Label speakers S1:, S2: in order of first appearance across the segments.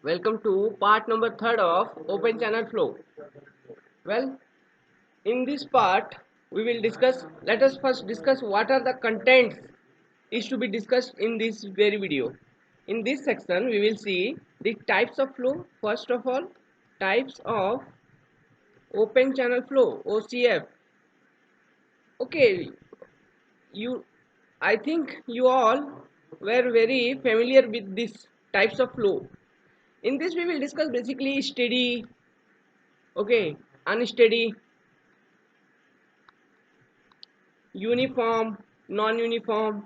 S1: Welcome to part number 3rd of Open Channel Flow. Well, in this part, we will discuss. Let us first discuss what are the contents is to be discussed in this very video. In this section, we will see the types of flow. First of all, types of Open Channel Flow (OCF). Okay, you. I think you all were very familiar with these types of flow. In this, we will discuss basically steady, okay, unsteady, uniform, non-uniform,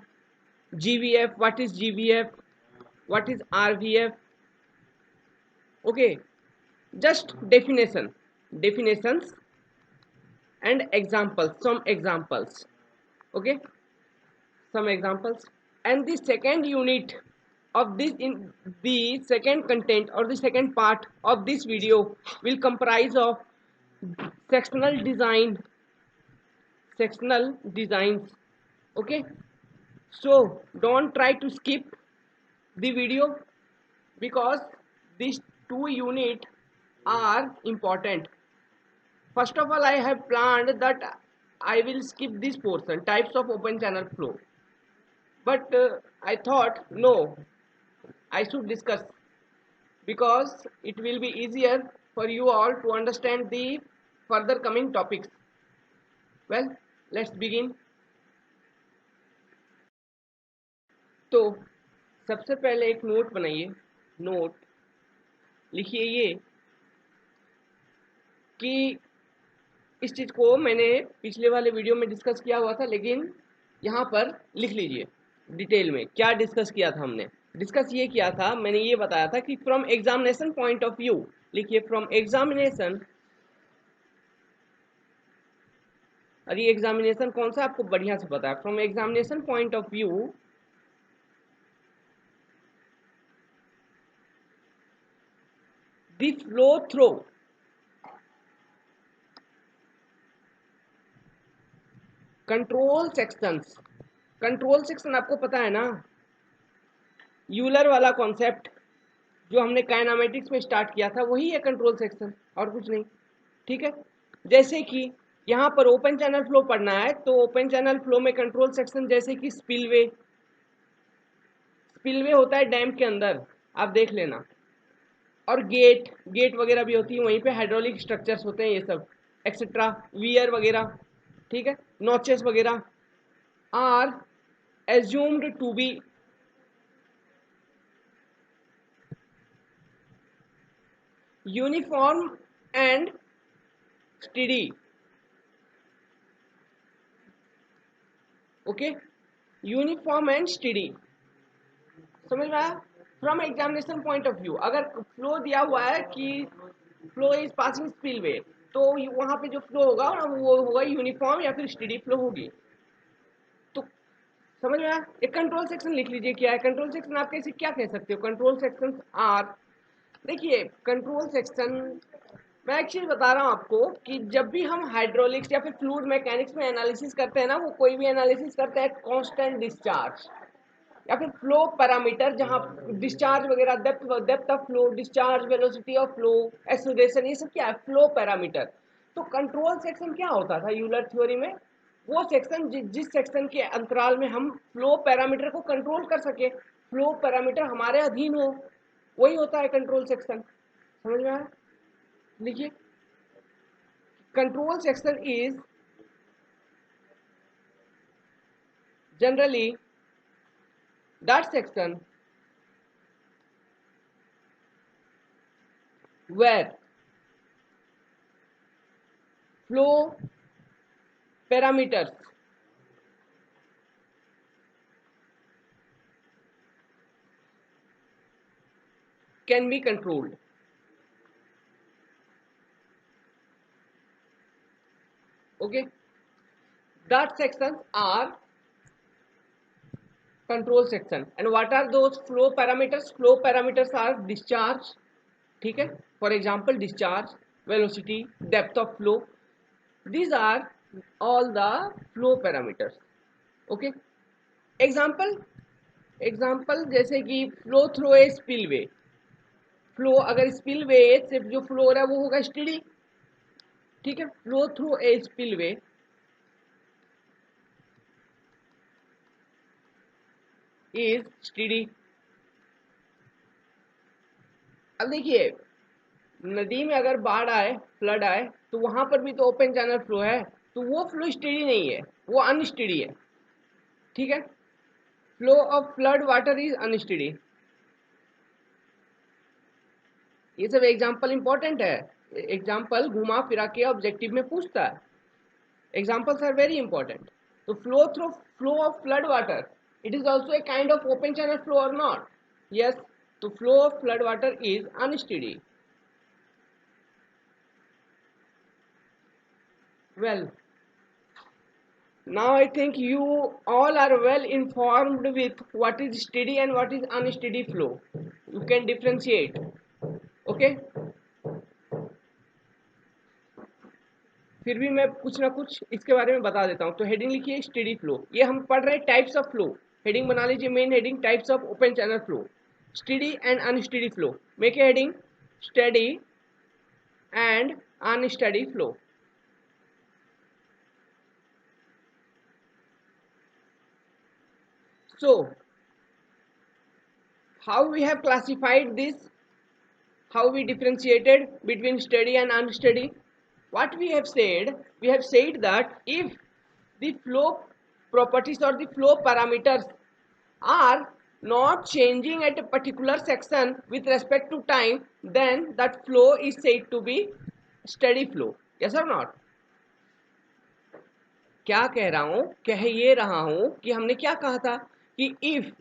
S1: GVF, what is GVF, what is RVF, okay, just definitions and examples, some examples, okay, some examples. And the second unit of this, in the second content or the second part of this video will comprise of sectional design, sectional designs, okay. So don't try to skip the video because these two units are important. First of all, I have planned that I will skip this portion, types of open channel flow, but I thought no, I should discuss because it will be easier for you all to understand the further coming topics. Well, let's begin. तो सबसे पहले एक note बनाइए, note लिखिए ये कि इस चीज़ को मैंने पिछले वाले वीडियो में डिस्कस किया हुआ था, लेकिन यहाँ पर लिख लीजिए डिटेल में क्या डिस्कस किया था हमने। डिस्कस ये किया था, मैंने ये बताया था कि from examination point of view, लिखिए फ्रॉम एग्जामिनेशन। और ये एग्जामिनेशन कौन सा आपको बढ़िया से पता है। From examination point of view, the flow through control sections. Control section आपको पता है ना, यूलर वाला कॉन्सेप्ट जो हमने काइनेमेटिक्स में स्टार्ट किया था, वही है कंट्रोल सेक्शन और कुछ नहीं, ठीक है। जैसे कि यहाँ पर ओपन चैनल फ्लो पढ़ना है, तो ओपन चैनल फ्लो में कंट्रोल सेक्शन जैसे कि स्पिलवे, स्पिलवे होता है डैम के अंदर, आप देख लेना। और गेट, गेट वगैरह भी होती है, वहीं पे हाइड्रोलिक स्ट्रक्चर्स होते हैं, ये सब एक्सेट्रा, वियर वगैरह, ठीक है, नॉचेस वगैरह are assumed to be uniform and steady, okay, uniform and steady, समझ में आया। From examination point of view, अगर फ्लो दिया हुआ है कि फ्लो इज पासिंग स्पिलवे, तो वहां पे जो फ्लो होगा वो होगा यूनिफॉर्म या फिर स्टेडी फ्लो होगी। तो समझ में आया। एक कंट्रोल सेक्शन लिख लीजिए, क्या है कंट्रोल सेक्शन, आप कैसे क्या कह सकते हो। कंट्रोल सेक्शन आर, देखिए कंट्रोल सेक्शन, मैं एक चीज बता रहा हूँ आपको कि जब भी हम हाइड्रोलिक्स या फिर फ्लूइड मैकेनिक्स में एनालिसिस करते हैं ना, वो कोई भी एनालिसिस करते हैं कांस्टेंट डिस्चार्ज या फिर फ्लो पैरामीटर, जहां डिस्चार्ज वगैरह, depth of flow, discharge velocity of flow, acceleration, ये सब क्या है, फ्लो पैरामीटर। तो कंट्रोल सेक्शन क्या होता था यूलर थ्योरी में, वो सेक्शन जिस सेक्शन के अंतराल में हम फ्लो पैरामीटर को कंट्रोल कर सके, फ्लो पैरामीटर हमारे अधीन हो, वही होता है कंट्रोल सेक्शन। समझ में आया। लिखिए, control section is generally that section where flow parameters can be controlled, okay, that sections are control section. And what are those flow parameters? Flow parameters are discharge, ठीक है, for example discharge, velocity, depth of flow, these are all the flow parameters, okay. Example, example जैसे कि flow through a spillway, flow अगर spillway से जो flow हो रहा है वो होगा स्टेडी, ठीक है। Flow through a spillway is steady. अब देखिए, नदी में अगर बाढ़ आए, फ्लड आए, तो वहां पर भी तो ओपन चैनल फ्लो है, तो वो फ्लो स्टेडी नहीं है, वो अनस्टेडी है, ठीक है। Flow of flood water is unsteady. ये सब एग्जाम्पल इंपॉर्टेंट है, एग्जाम्पल घुमा फिरा के ऑब्जेक्टिव में पूछता है, एग्जाम्पल्स आर वेरी इंपॉर्टेंट। तो flow of flood water, it is also a kind of open channel flow और नॉट? यस। तो flow of flood water is unsteady. Well, now I think you all are well informed with what is steady and what is unsteady flow. You can differentiate. Okay? फिर भी मैं कुछ ना कुछ इसके बारे में बता देता हूँ। तो हेडिंग लिखिए स्टेडी फ्लो। ये हम पढ़ रहे हैं टाइप्स ऑफ फ्लो। हेडिंग बना लीजिए, main heading types of open channel flow, steady and unsteady flow. Make a heading steady and unsteady flow. So, how we have classified this, how we differentiated between steady and unsteady? What we have said that if the flow properties or the flow parameters are not changing at a particular section with respect to time, then that flow is said to be steady flow. Yes or not? क्या कह रहा हूं, कह ये रहा हूं कि हमने क्या कहा था कि इफ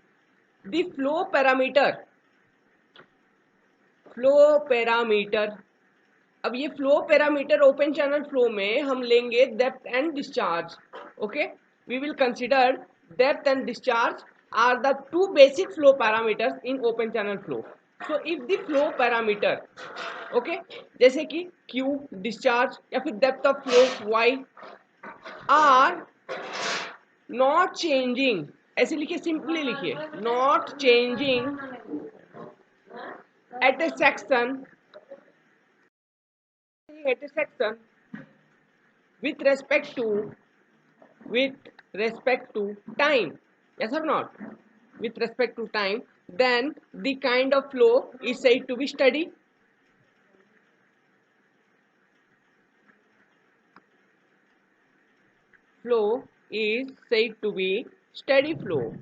S1: द फ्लो पैरामीटर, अब ये flow parameter open channel flow में हम लेंगे depth and discharge. Okay, we will consider depth and discharge are the two basic flow parameters in open channel flow. So if the flow parameter, okay, जैसे कि Q discharge या फिर depth of flow Y are not changing, ऐसे लिखिए, simply लिखिए, not changing at a section with respect to time, yes or not, with respect to time, then the kind of flow is said to be steady. Flow is said to be steady flow.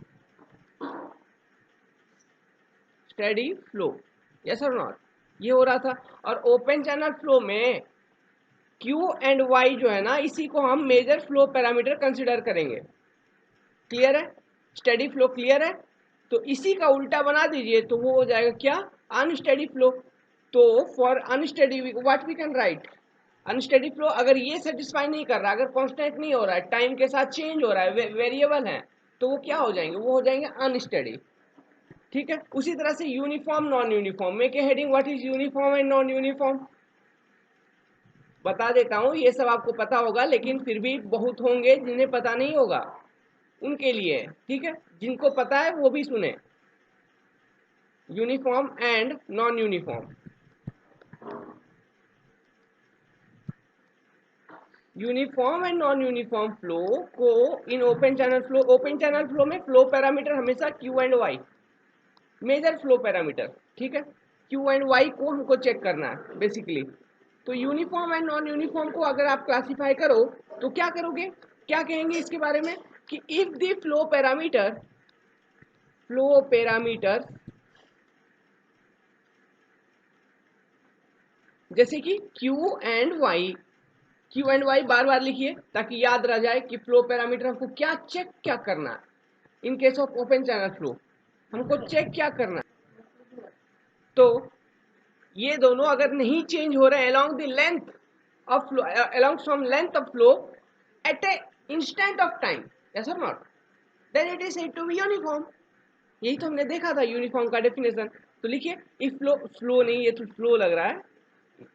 S1: Steady flow, yes or not? ये हो रहा था। और open channel flow में Q and Y जो है ना, इसी को हम मेजर फ्लो पैरामीटर कंसिडर करेंगे। क्लियर है? स्टेडी फ्लो क्लियर है? तो इसी का उल्टा बना दीजिए तो वो हो जाएगा क्या, अनस्टेडी फ्लो। तो for unsteady what we can write, unsteady flow अगर ये सेटिस्फाई नहीं कर रहा, अगर कांस्टेंट नहीं हो रहा है, टाइम के साथ चेंज हो रहा है, वेरिएबल है, तो वो क्या हो जाएंगे, वो हो जाएंगे अनस्टेडी। ठीक है। उसी तरह से uniform non uniform, make a heading what is uniform and non uniform. बता देता हूं, ये सब आपको पता होगा, लेकिन फिर भी बहुत होंगे जिन्हें पता नहीं होगा, उनके लिए, ठीक है। जिनको पता है वो भी सुने। Uniform and non uniform, uniform and non uniform flow को इन ओपन चैनल फ्लो में फ्लो पैरामीटर हमेशा Q and Y, measure flow parameter, ठीक है। क्यू एंड वाई को हमको चेक करना है बेसिकली। तो यूनिफॉर्म एंड नॉन यूनिफॉर्म को अगर आप क्लासिफाई करो तो क्या करोगे, क्या कहेंगे इसके बारे में कि इफ द फ्लो पैरामीटर जैसे कि क्यू एंड वाई बार बार लिखिए ताकि याद रह जाए कि फ्लो पैरामीटर हमको क्या चेक क्या करना है। इन case of open channel flow हमको चेक क्या करना है, तो ये दोनों अगर नहीं चेंज हो रहे हैं along the length of flow, along some length of flow at a instant of time, yes or not, then it is said to be uniform। यही तो हमने देखा था यूनिफॉर्म का डेफिनेशन। तो लिखिए इफ स्लो नहीं, ये तो स्लो लग रहा है,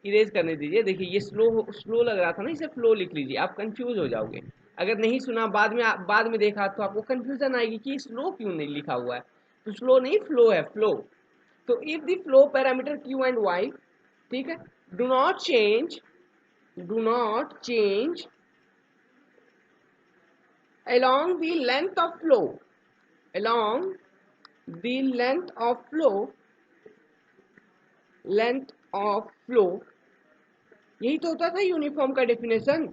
S1: इरेज करने दीजिए। देखिए ये स्लो लग रहा था ना, इसे फ्लो लिख लीजिए, आप कंफ्यूज हो जाओगे। अगर नहीं सुना, बाद में देखा तो आपको कंफ्यूजन आएगी कि स्लो क्यों नहीं लिखा हुआ है। तो स्लो नहीं, फ्लो है, फ्लो। तो if the flow parameter Q and Y, ठीक है, do not change along the length of flow, along the length of flow, यही तो होता था यूनिफॉर्म का definition,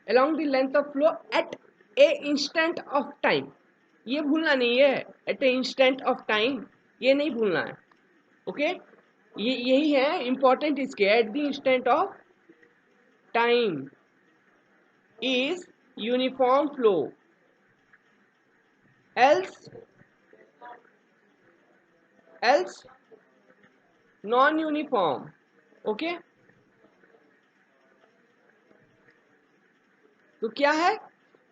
S1: along the length of flow at a instant of time, ये भूलना नहीं है, at a instant of time ये नहीं भूलना है, ओके ये यही है इंपॉर्टेंट इसके, at the instant of time is uniform flow, else non uniform, okay. तो क्या है,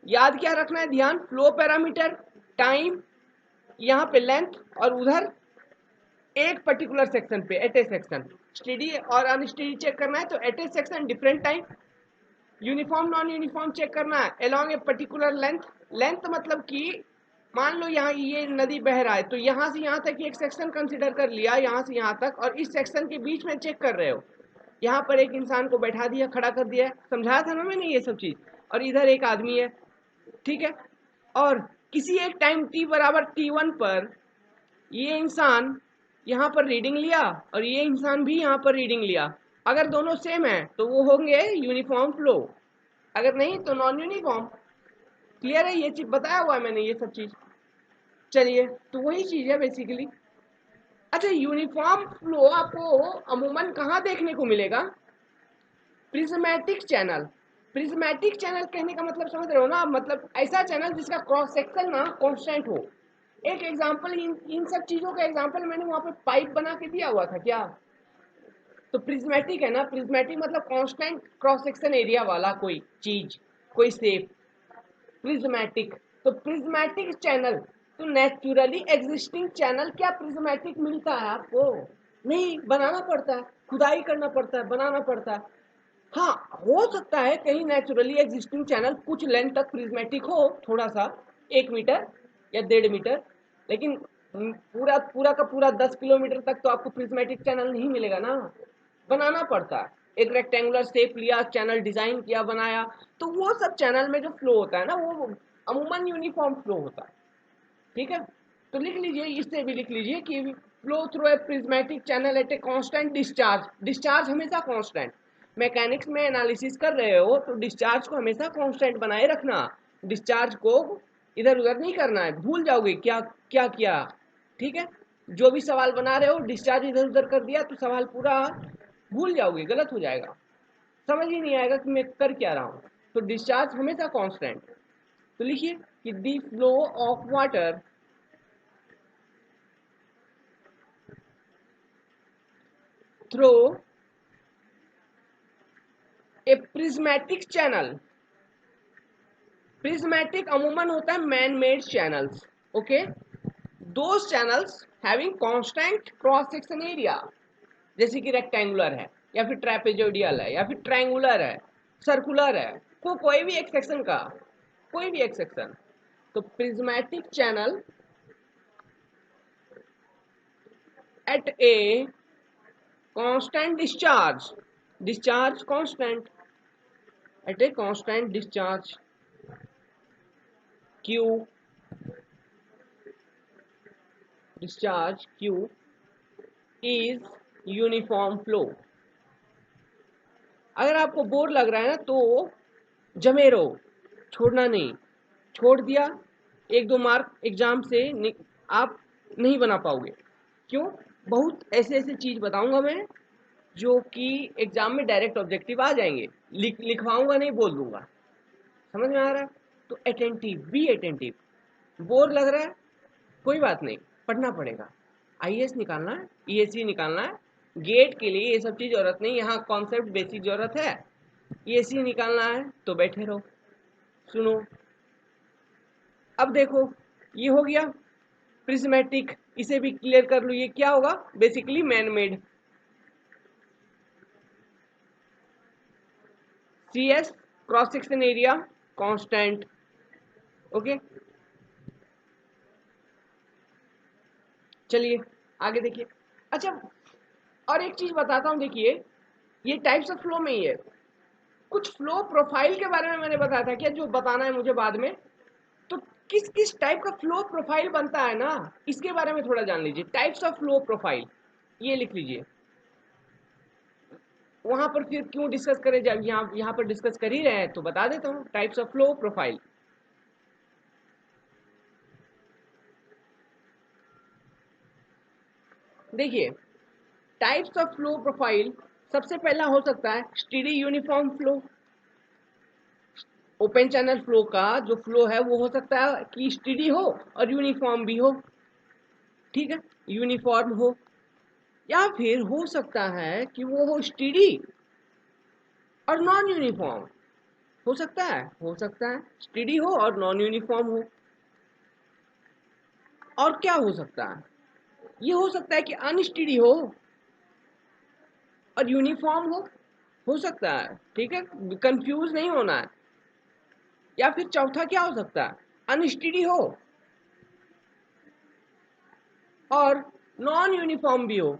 S1: याद क्या रखना है, ध्यान, फ्लो पैरामीटर, टाइम, यहाँ पे लेंथ, और उधर एक पर्टिकुलर सेक्शन पे एट ए सेक्शन, स्टेडी और अनस्टेडी चेक करना है तो at a section different time, uniform non uniform check करना है along a particular length, length मतलब कि मान लो यहाँ ये नदी बह रहा है तो यहाँ से यहाँ तक एक सेक्शन कंसिडर कर लिया, यहाँ से यहाँ तक, और इस सेक्शन के बीच में चेक कर रहे हो, यहाँ पर एक इंसान को बैठा दिया, खड़ा कर दिया, समझाया था ना मैंने ये सब चीज, और इधर एक आदमी है, ठीक है, और किसी एक टाइम t बराबर t1 पर ये इंसान यहाँ पर रीडिंग लिया और ये इंसान भी यहाँ पर रीडिंग लिया, अगर दोनों सेम है तो वो होंगे यूनिफॉर्म फ्लो, अगर नहीं तो नॉन यूनिफॉर्म। क्लियर है, ये चीज बताया हुआ है मैंने ये सब चीज। चलिए, तो वही चीज है बेसिकली। अच्छा, यूनिफॉर्म फ्लो आपको अमूमन कहाँ देखने को मिलेगा, प्रिज्मेटिक चैनल। प्रिज्मेटिक चैनल कहने का मतलब समझ रहे हो ना, मतलब ऐसा चैनल जिसका क्रॉस सेक्शन ना कांस्टेंट हो। एक एग्जांपल, इन सब चीजों का एग्जांपल मैंने वहां पे पाइप बना के दिया हुआ था क्या, तो प्रिज्मेटिक है ना, प्रिज्मेटिक मतलब कांस्टेंट क्रॉस सेक्शन एरिया वाला कोई चीज, कोई शेप, प्रिज्मेटिक। तो प्रिज्मेटिक चैनल, तो नेचुरली एग्जिस्टिंग चैनल क्या प्रिज्मेटिक मिलता है आपको, नहीं, बनाना पड़ता है, खुदाई करना पड़ता है, बनाना पड़ता है। हाँ, हो सकता है कहीं नेचुरली एग्जिस्टिंग चैनल कुछ लेंथ तक प्रिज्मेटिक हो, थोड़ा सा 1 मीटर या 1.5 मीटर, लेकिन पूरा पूरा का पूरा 10 किलोमीटर तक तो आपको प्रिज्मेटिक चैनल नहीं मिलेगा ना, बनाना पड़ता है। एक रेक्टेंगुलर शेप लिया, चैनल डिजाइन किया, बनाया, तो वो सब चैनल में जो फ्लो होता है ना वो अमूमन यूनिफॉर्म फ्लो होता है, ठीक है। तो लिख लीजिए, इससे भी लिख लीजिए कि flow through a prismatic channel at a constant discharge, discharge हमेशा कांस्टेंट, मैकेनिक्स में एनालिसिस कर रहे हो तो डिस्चार्ज को हमेशा कांस्टेंट बनाए रखना, डिस्चार्ज को इधर उधर नहीं करना है, भूल जाओगे क्या क्या किया, ठीक है। जो भी सवाल बना रहे हो डिस्चार्ज इधर उधर कर दिया तो सवाल पूरा भूल जाओगे, गलत हो जाएगा, समझ ही नहीं आएगा कि मैं कर क्या रहा हूँ। तो डिस्चार्ज हमेशा कांस्टेंट। तो लिखिए कि the flow of water through a prismatic channel, prismatic अमूमन होता है man made channels, okay, those channels having constant cross section area, जैसे कि रेक्टेंगुलर है या फिर ट्रेपेजोइडल है या फिर ट्रायंगुलर है, सर्कुलर है, कोई भी एक सेक्शन का, कोई भी एक सेक्शन। तो prismatic channel at a constant discharge, discharge constant, at a constant discharge Q, discharge Q is uniform flow। अगर आपको बोर लग रहा है ना तो जमे रहो, छोड़ना नहीं, छोड़ दिया 1-2 मार्क एग्जाम से आप नहीं बना पाओगे। क्यों, बहुत ऐसे ऐसे चीज बताऊंगा मैं जो कि एग्जाम में डायरेक्ट ऑब्जेक्टिव आ जाएंगे, लिखवाऊंगा नहीं, बोल दूंगा, समझ में आ रहा है। तो अटेंटिव, बी अटेंटिव, बोर लग रहा है कोई बात नहीं, पढ़ना पड़ेगा, आईएएस निकालना है, ईएससी निकालना है, गेट के लिए ये सब चीज जरूरत नहीं, यहाँ कॉन्सेप्ट बेसिक जरूरत है, ईएससी निकालना है तो बैठे रहो, सुनो। अब देखो, ये हो गया प्रिज्मेटिक, इसे भी क्लियर कर लो, ये क्या होगा, basically man made, CS cross section area constant, okay. चलिए आगे देखिए। अच्छा, और एक चीज बताता हूँ, देखिए ये टाइप्स ऑफ फ्लो में ही है, कुछ फ्लो प्रोफाइल के बारे में मैंने बताया था क्या, जो बताना है मुझे बाद में। तो किस किस टाइप का फ्लो प्रोफाइल बनता है ना, इसके बारे में थोड़ा जान लीजिए। टाइप्स ऑफ फ्लो प्रोफाइल ये लिख लीजिए, वहां पर फिर क्यों डिस्कस करें, जब यहाँ पर डिस्कस कर ही रहे हैं तो बता देता हूँ। टाइप्स ऑफ फ्लो प्रोफाइल, देखिए टाइप्स ऑफ फ्लो प्रोफाइल, सबसे पहला हो सकता है steady uniform flow. Open channel flow का जो फ्लो है वो हो सकता है कि स्टेडी हो और यूनिफॉर्म भी हो, ठीक है, यूनिफॉर्म हो। या फिर हो सकता है कि वो हो स्टेडी और नॉन यूनिफॉर्म, हो सकता है स्टेडी हो और नॉन यूनिफॉर्म हो। और क्या हो सकता है, ये हो सकता है कि अनस्टेडी हो और यूनिफॉर्म हो सकता है, ठीक है, कंफ्यूज नहीं होना है। या फिर चौथा क्या हो सकता है, अनस्टेडी हो और नॉन यूनिफॉर्म भी हो,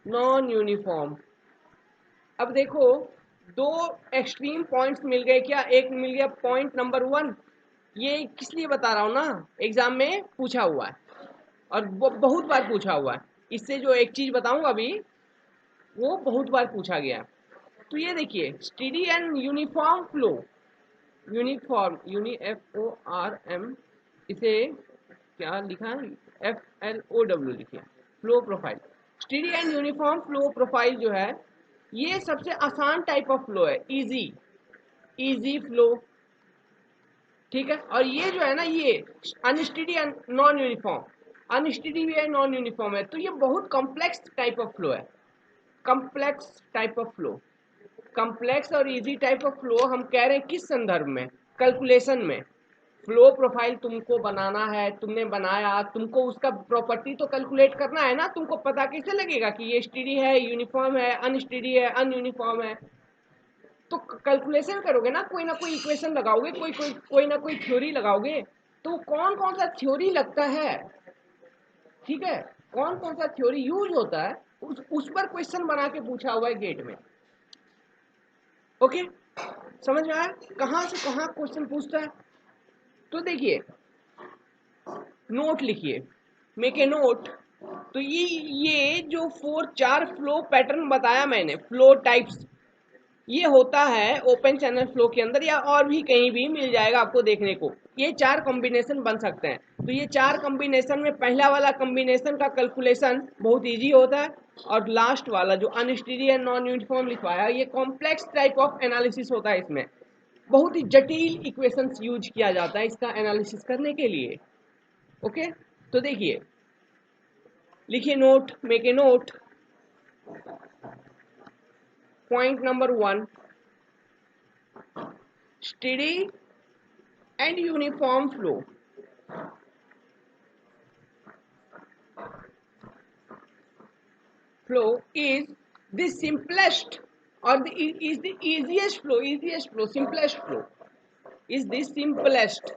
S1: नॉन यूनिफॉर्म। अब देखो दो एक्सट्रीम पॉइंट्स मिल गए क्या, एक मिल गया पॉइंट नंबर 1, ये किस लिए बता रहा हूँ ना, एग्जाम में पूछा हुआ है और बहुत बार पूछा हुआ है। इससे जो एक चीज बताऊंगा अभी, वो बहुत बार पूछा गया। तो ये देखिए steady and uniform flow, uniform, UNIFORM, इसे क्या लिखा है, FLOW लिखिए, flow profile. Steady and uniform flow profile जो है, ये सबसे आसान टाइप ऑफ फ्लो है, इजी फ्लो, ठीक है। और ये जो है ना, ये unsteady and non uniform, unsteady भी है नॉन यूनिफॉर्म है, तो ये बहुत कॉम्प्लेक्स टाइप ऑफ फ्लो है, complex type of flow. Complex और इजी टाइप ऑफ फ्लो हम कह रहे हैं किस संदर्भ में, कैलकुलेशन में। फ्लो प्रोफाइल तुमको बनाना है, तुमने बनाया, तुमको उसका प्रॉपर्टी तो कैलकुलेट करना है ना, तुमको पता कैसे लगेगा कि ये स्टेडी है, यूनिफॉर्म है, अनस्टेडी है, अनयूनिफॉर्म है। तो कैलकुलेशन करोगे ना कोई इक्वेशन लगाओगे, कोई ना कोई थ्योरी लगाओगे। तो कौन कौन सा थ्योरी लगता है, ठीक है, कौन कौन सा थ्योरी यूज होता है, उस पर क्वेश्चन बना के पूछा हुआ है गेट में। ओके, समझ में आया कहां से कहां क्वेश्चन पूछता है। तो देखिए नोट लिखिए, मेक ए नोट। तो ये जो चार फ्लो पैटर्न बताया मैंने, फ्लो टाइप्स, ये होता है ओपन चैनल फ्लो के अंदर, या और भी कहीं भी मिल जाएगा आपको देखने को। ये चार कॉम्बिनेशन बन सकते हैं। तो ये चार कॉम्बिनेशन में पहला वाला कॉम्बिनेशन का कैलकुलेशन बहुत इजी होता है, और लास्ट वाला जो अनस्टेडी एंड नॉन यूनिफॉर्म लिखवाया है, ये कॉम्प्लेक्स टाइप ऑफ एनालिसिस होता है। इसमें बहुत ही जटिल इक्वेशंस यूज किया जाता है इसका एनालिसिस करने के लिए। ओके, तो देखिए लिखिए note, make a note. Point number 1, steady and uniform flow. Flow is the simplest or is the easiest flow, simplest flow is the simplest,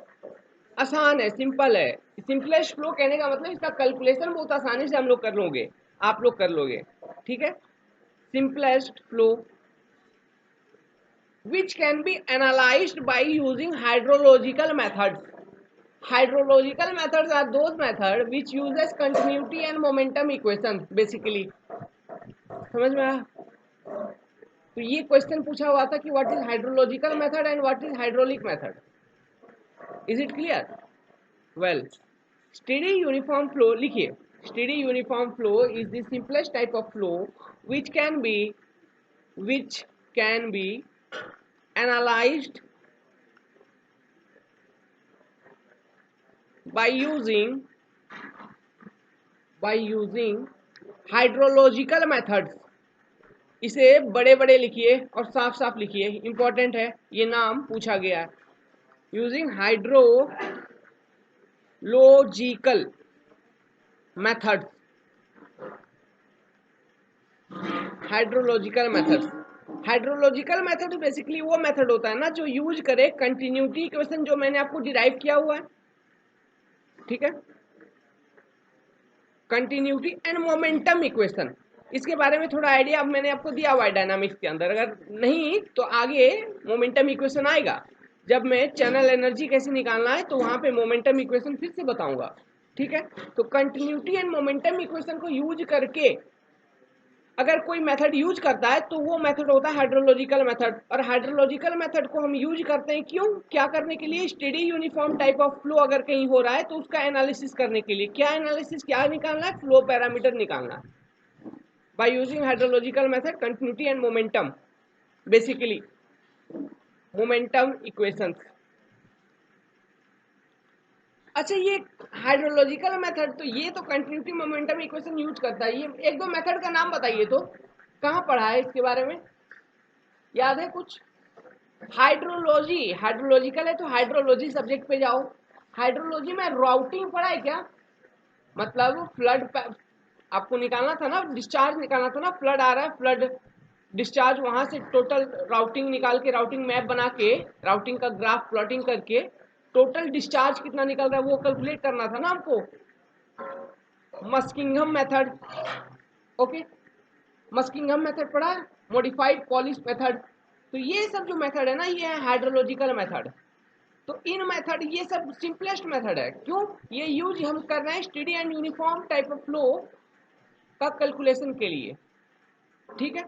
S1: आसान है, सिंपल है। सिंपलेस्ट फ्लो कहने का मतलब इसका कैलकुलेशन बहुत आसानी से हम लोग कर लोगे, आप लोग कर लोगे, ठीक है। Simplest flow which can be analyzed by using hydrological methods. Hydrological methods are those methods which uses continuity and momentum equation basically. समझ में आया। तो ये क्वेश्चन पूछा हुआ था कि what is hydrological method and what is hydraulic method. Is it clear? Well, steady uniform flow लिखिए। Steady uniform flow is the simplest type of flow which can be analyzed by using hydrological methods. इसे बड़े बड़े लिखिए और साफ साफ लिखिए, important है, ये नाम पूछा गया है। Using hydrological methods, hydrological methods. Hydrological method basically वो मेथड होता है ना जो यूज करे कंटिन्यूटी इक्वेशन, जो मैंने आपको डिराइव किया हुआ है, ठीक है। कंटिन्यूटी एंड मोमेंटम इक्वेशन, इसके बारे में थोड़ा आइडिया अब मैंने आपको दिया हुआ है डायनामिक्स के अंदर, अगर नहीं तो आगे मोमेंटम इक्वेशन आएगा जब मैं चैनल एनर्जी कैसे निकालना है तो वहां पे मोमेंटम इक्वेशन फिर से बताऊंगा, ठीक है। तो कंटिन्यूटी एंड मोमेंटम इक्वेशन को यूज करके अगर कोई मेथड यूज करता है तो वो मेथड होता है हाइड्रोलॉजिकल मेथड, और हाइड्रोलॉजिकल मेथड को हम यूज करते हैं क्यों, क्या करने के लिए, steady uniform type of flow अगर कहीं हो रहा है तो उसका एनालिसिस करने के लिए, क्या एनालिसिस, क्या निकालना है, फ्लो पैरामीटर निकालना है by using hydrological method, continuity and momentum, basically momentum equations. अच्छा, ये हाइड्रोलॉजिकल मेथड तो ये तो कंटिन्यूटी मोमेंटम इक्वेशन यूज करता है, ये एक दो मेथड का नाम बताइए तो, कहाँ पढ़ा है इसके बारे में, याद है कुछ? हाइड्रोलॉजी, हाइड्रोलॉजिकल है तो हाइड्रोलॉजी सब्जेक्ट पे जाओ। हाइड्रोलॉजी में राउटिंग पढ़ा है क्या, मतलब फ्लड आपको निकालना था ना, डिस्चार्ज निकालना था ना, फ्लड आ रहा है, फ्लड डिस्चार्ज, वहां से टोटल राउटिंग निकाल के, राउटिंग मैप बना के, राउटिंग का ग्राफ प्लॉटिंग करके टोटल डिस्चार्ज कितना निकल रहा है वो कैलकुलेट करना था ना हमको, मस्किंघम मेथड, ओके, मस्किंघम मेथड पढ़ा है, मॉडिफाइड पॉलिश मेथड, तो ये सब जो मेथड है ना ये है हाइड्रोलॉजिकल मेथड। तो इन मेथड ये सब सिंपलेस्ट मेथड है, क्यों, ये यूज हम कर रहे हैं steady and uniform type of flow का कैलकुलेशन के लिए, ठीक है।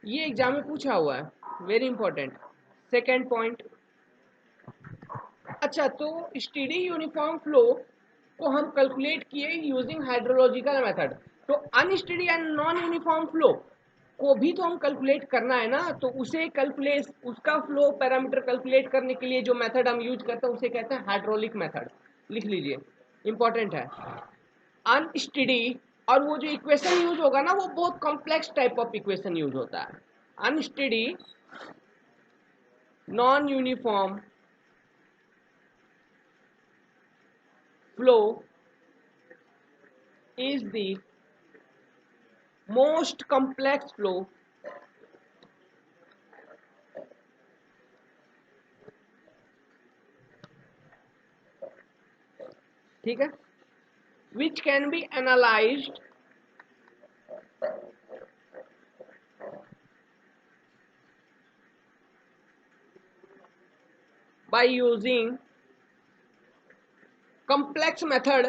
S1: ये एग्जाम में पूछा हुआ है, वेरी इंपॉर्टेंट। सेकेंड पॉइंट, अच्छा, तो स्टेडी यूनिफॉर्म फ्लो को हम कैलकुलेट किए यूजिंग हाइड्रोलॉजिकल मेथड, तो unsteady and non uniform flow को भी तो हम कैलकुलेट करना है ना, तो उसे कैलकुलेट, उसका फ्लो पैरामीटर कैलकुलेट करने के लिए जो मेथड हम यूज करते हैं उसे कहते हैं हाइड्रोलिक मेथड, लिख लीजिए, इंपॉर्टेंट है। अनस्टेडी, और वो जो इक्वेशन यूज होगा ना वो बहुत complex type of equation use होता है। Unsteady non uniform flow is the most complex flow ठीक है, which can be analyzed by using complex method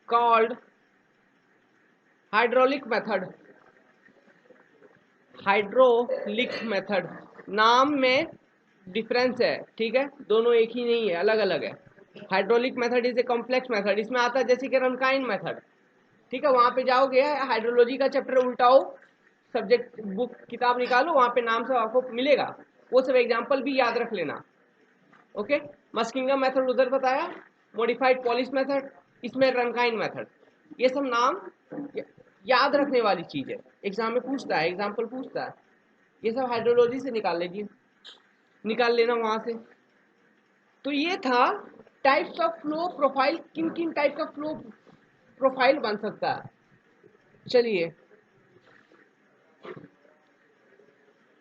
S1: called hydraulic method। Hydraulic method, नाम में डिफरेंस है, ठीक है, दोनों एक ही नहीं है, अलग अलग है। Hydraulic method is a complex method, इसमें आता है जैसे कि रनकाइन मेथड, ठीक है, वहां पे जाओगे हाइड्रोलॉजी का चैप्टर उल्टाओ, सब्जेक्ट बुक किताब निकालो, वहां पे नाम सब आपको मिलेगा, वो सब एग्जांपल भी याद रख लेना, ओके। मस्किंघम मेथड उधर बताया, मॉडिफाइड पॉलिश मेथड, इसमें रनकाइन मेथड, ये सब नाम याद रखने वाली चीज है, एग्जाम में पूछता है, एग्जाम्पल पूछता है, ये सब हाइड्रोलॉजी से निकाल लीजिए, निकाल लेना वहां से। तो ये था टाइप्स ऑफ फ्लो प्रोफाइल, किन किन टाइप का फ्लो प्रोफाइल बन सकता है। चलिए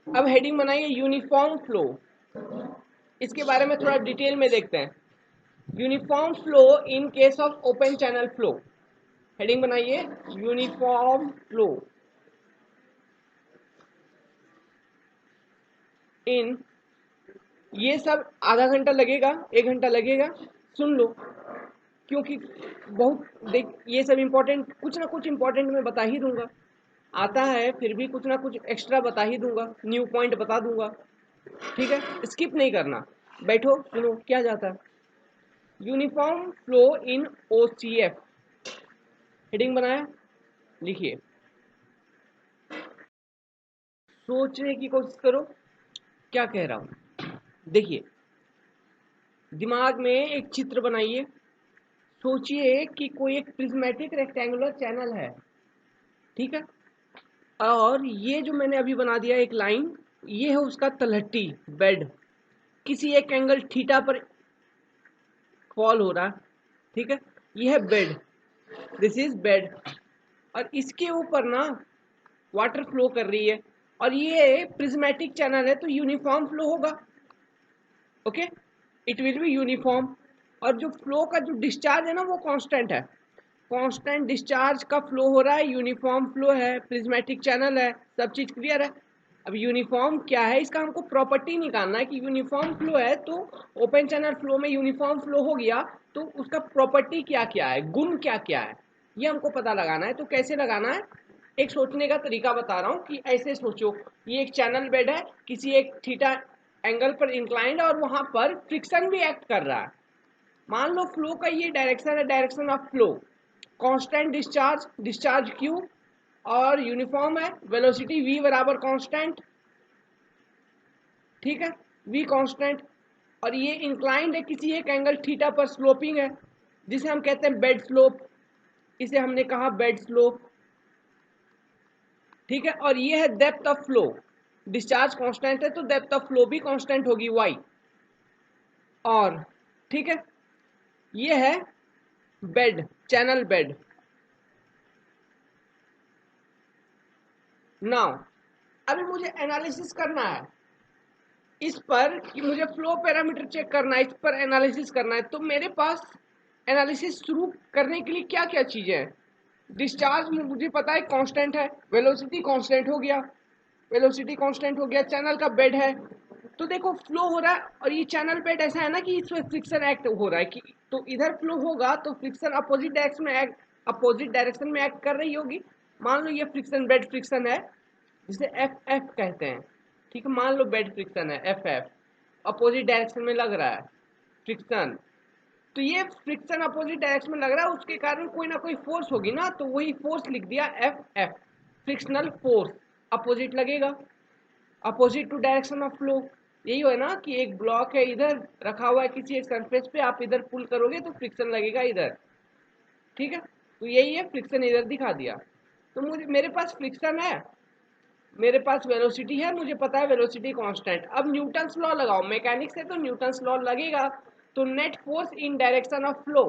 S1: अब हेडिंग बनाइए यूनिफॉर्म फ्लो, इसके बारे में थोड़ा डिटेल में देखते हैं। Uniform flow in case of open channel flow, heading बनाइए यूनिफॉर्म फ्लो इन, ये सब आधा घंटा लगेगा, 1 घंटा लगेगा, सुन लो, क्योंकि बहुत देख ये सब इम्पोर्टेंट, कुछ ना कुछ इम्पोर्टेंट मैं बता ही दूंगा, आता है फिर भी कुछ ना कुछ एक्स्ट्रा बता ही दूंगा, न्यू पॉइंट बता दूंगा, ठीक है, स्किप नहीं करना, बैठो सुनो क्या जाता है। यूनिफॉर्म फ्लो इन ओसीएफ, हेडिंग बनाया, लिखिए, सोचने की कोशिश करो क्या कह रहा हूं, देखिए दिमाग में एक चित्र बनाइए, सोचिए कि कोई एक प्रिज्मेटिक रेक्टेंगुलर चैनल है, ठीक है, और ये जो मैंने अभी बना दिया एक लाइन, ये है उसका तलहटी बेड, किसी एक एंगल थीटा पर फॉल हो रहा है, ठीक है, ये है बेड, दिस इज बेड, और इसके ऊपर ना वाटर फ्लो कर रही है, और ये प्रिज्मेटिक चैनल है तो यूनिफॉर्म फ्लो होगा। Okay, it will be uniform. और जो फ्लो का जो डिस्चार्ज है ना वो कांस्टेंट है, कांस्टेंट डिस्चार्ज का फ्लो हो रहा है, यूनिफॉर्म फ्लो है, प्रिज्मेटिक चैनल है, सब चीज क्लियर है। अब यूनिफॉर्म क्या है, इसका हमको प्रॉपर्टी निकालना है कि यूनिफॉर्म फ्लो है तो ओपन चैनल फ्लो में यूनिफॉर्म फ्लो हो गया तो उसका प्रॉपर्टी क्या क्या है, गुण क्या क्या है, ये हमको पता लगाना है। तो कैसे लगाना है, एक सोचने का तरीका बता रहा हूँ कि ऐसे सोचो, ये एक चैनल बेड है, किसी एक थीटा एंगल पर इंक्लाइंड और वहां पर फ्रिक्शन भी एक्ट कर रहा है। मान लो फ्लो का ये डायरेक्शन है, direction of flow, constant discharge, discharge Q, और यूनिफॉर्म है, वेलोसिटी v बराबर कांस्टेंट, ठीक है, v कांस्टेंट, और ये इंक्लाइंड है किसी एक एंगल थीटा पर, स्लोपिंग है जिसे हम कहते हैं बेड स्लोप, इसे हमने कहा बेड स्लोप, ठीक है। और ये है depth of flow, discharge constant है तो डेप्थ ऑफ फ्लो भी कांस्टेंट होगी y, और ठीक है, ये है बेड, चैनल बेड। नाउ अभी मुझे एनालिसिस करना है इस पर कि मुझे फ्लो पैरामीटर चेक करना है, इस पर एनालिसिस करना है। तो मेरे पास एनालिसिस शुरू करने के लिए क्या क्या चीजें हैं, डिस्चार्ज मुझे पता है कांस्टेंट है, वेलोसिटी कांस्टेंट हो गया, वेलोसिटी कांस्टेंट हो गया, चैनल का बेड है, तो देखो फ्लो हो रहा है। और ये चैनल बेड ऐसा है ना कि इसमें फ्रिक्शन एक्ट हो रहा है कि तो इधर फ्लो होगा तो फ्रिक्शन अपोजिट डायरेक्शन में एक्ट कर रही होगी। मान लो ये फ्रिक्शन बेड फ्रिक्शन है जिसे एफ एफ कहते हैं, ठीक है, मान लो बेड फ्रिक्शन है एफ एफ, अपोजिट डायरेक्शन में लग रहा है फ्रिक्शन, तो ये फ्रिक्शन अपोजिट डायरेक्शन में लग रहा है, उसके कारण कोई ना कोई फोर्स होगी ना, तो वही फोर्स लिख दिया F F, frictional force, opposite लगेगा, opposite to direction of flow. यही है ना कि एक ब्लॉक है इधर रखा हुआ है किसी एक सरफेस पे, आप इधर पुल करोगे तो फ्रिक्शन लगेगा इधर, ठीक है, तो यही है फ्रिक्शन, इधर दिखा दिया। तो मुझे मेरे पास फ्रिक्शन है, मेरे पास वेलोसिटी है, मुझे पता है वेलोसिटी कांस्टेंट। अब न्यूटन्स लॉ लगाओ, मैकेनिक्स है तो न्यूटन्स लॉ लगेगा। तो net force in direction of flow,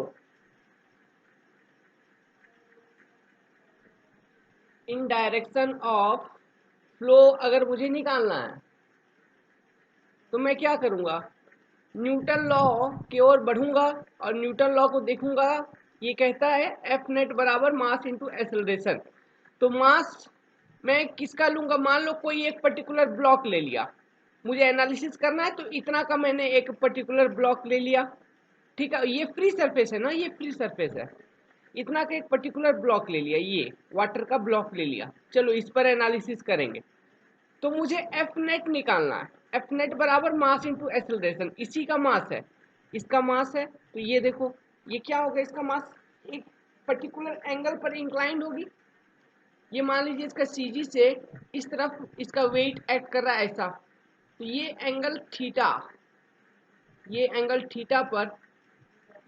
S1: in direction of flow अगर मुझे निकालना है तो मैं क्या करूंगा, न्यूटन लॉ की ओर बढ़ूंगा और न्यूटन लॉ को देखूंगा। ये कहता है एफ नेट बराबर मास इंटू एक्सेलरेशन। तो मास मैं किसका लूंगा, मान लो कोई एक पर्टिकुलर ब्लॉक ले लिया, मुझे एनालिसिस करना है तो इतना का मैंने एक पर्टिकुलर ब्लॉक ले लिया, ठीक है, ये फ्री सरफेस है ना, ये फ्री सरफेस है, इतना का एक पर्टिकुलर ब्लॉक ले लिया, ये वाटर का ब्लॉक ले लिया, चलो इस पर एनालिसिस करेंगे। तो मुझे एफ नेट निकालना है, एफ नेट बराबर मास इंटू एक्सेलरेशन, इसी का मास है, इसका मास है, तो ये देखो ये क्या होगा, इसका मास एक पर्टिकुलर एंगल पर इंक्लाइंड होगी, ये मान लीजिए इसका सीजी से इस तरफ इसका वेट एक्ट कर रहा है ऐसा, तो ये एंगल थीटा, ये एंगल थीटा पर